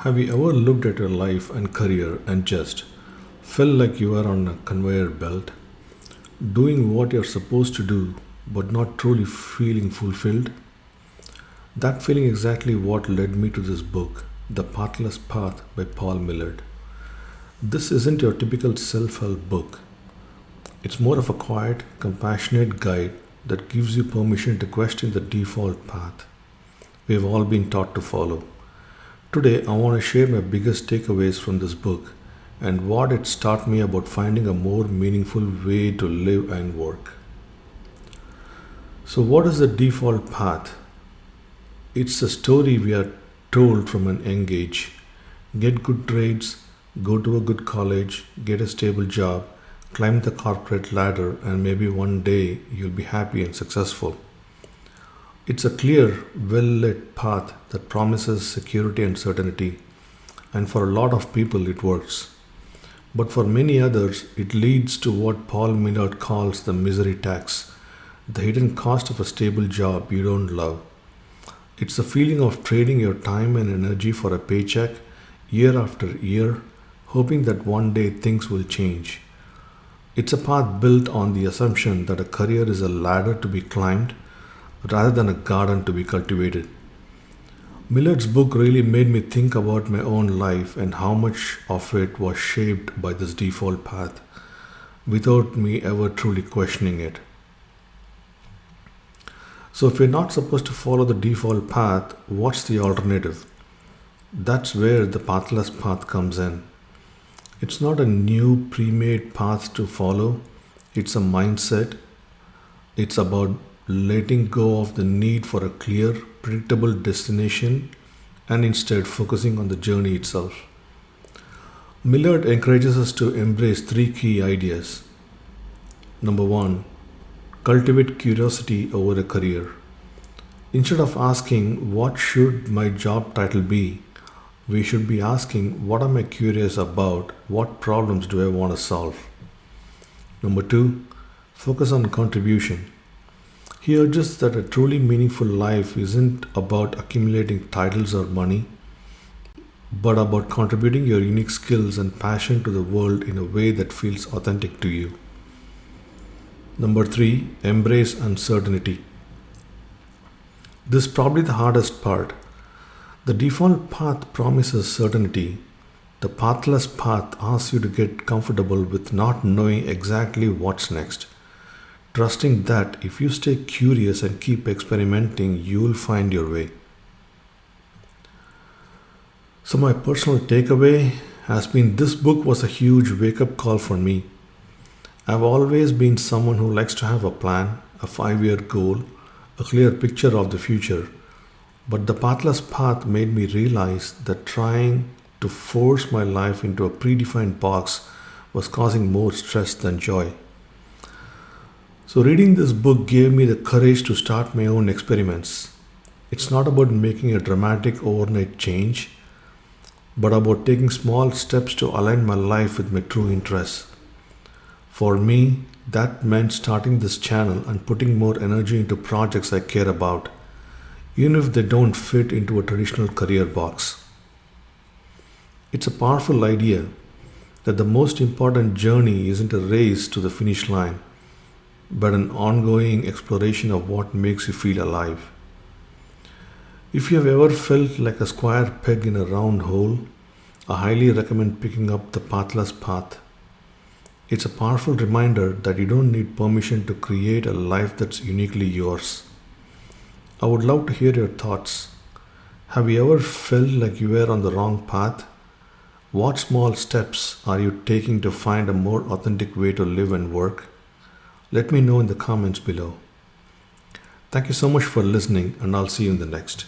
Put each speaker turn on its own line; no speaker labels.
Have you ever looked at your life and career and just felt like you are on a conveyor belt, doing what you're supposed to do but not truly feeling fulfilled? That feeling exactly what led me to this book, The Pathless Path by Paul Millard. This isn't your typical self help book. It's more of a quiet, compassionate guide that gives you permission to question the default path we've all been taught to follow. Today, I want to share my biggest takeaways from this book and what it taught me about finding a more meaningful way to live and work. So, what is the default path? It's a story we are told from an young age. Get good grades, go to a good college, get a stable job, climb the corporate ladder, and maybe one day you'll be happy and successful. It's a clear, well lit path that promises security and certainty, and for a lot of people it works. But for many others, it leads to what Paul Millard calls the misery tax, the hidden cost of a stable job you don't love. It's the feeling of trading your time and energy for a paycheck year after year, hoping that one day things will change. It's a path built on the assumption that a career is a ladder to be climbed rather than a garden to be cultivated. Millard's book really made me think about my own life and how much of it was shaped by this default path without me ever truly questioning it. So, if we're not supposed to follow the default path, what's the alternative? That's where the pathless path comes in. It's not a new pre made path to follow, it's a mindset. It's about letting go of the need for a clear, predictable destination and instead focusing on the journey itself. Millard encourages us to embrace three key ideas. Number one, cultivate curiosity over a career. Instead of asking, what should my job title be? We should be asking, what am I curious about? What problems do I want to solve? Number two, focus on contribution. He urges that a truly meaningful life isn't about accumulating titles or money, but about contributing your unique skills and passion to the world in a way that feels authentic to you. Number three, embrace uncertainty. This is probably the hardest part. The default path promises certainty. The pathless path asks you to get comfortable with not knowing exactly what's next, trusting that if you stay curious and keep experimenting, you'll find your way. So, my personal takeaway has been this book was a huge wake up call for me. I've always been someone who likes to have a plan, a 5-year goal, a clear picture of the future. But the pathless path made me realize that trying to force my life into a predefined box was causing more stress than joy. So, reading this book gave me the courage to start my own experiments. It's not about making a dramatic overnight change, but about taking small steps to align my life with my true interests. For me, that meant starting this channel and putting more energy into projects I care about, even if they don't fit into a traditional career box. It's a powerful idea that the most important journey isn't a race to the finish line, but an ongoing exploration of what makes you feel alive. If you have ever felt like a square peg in a round hole, I highly recommend picking up the Pathless Path. It's a powerful reminder that you don't need permission to create a life that's uniquely yours. I would love to hear your thoughts. Have you ever felt like you were on the wrong path? What small steps are you taking to find a more authentic way to live and work? Let me know in the comments below. Thank you so much for listening, and I'll see you in the next.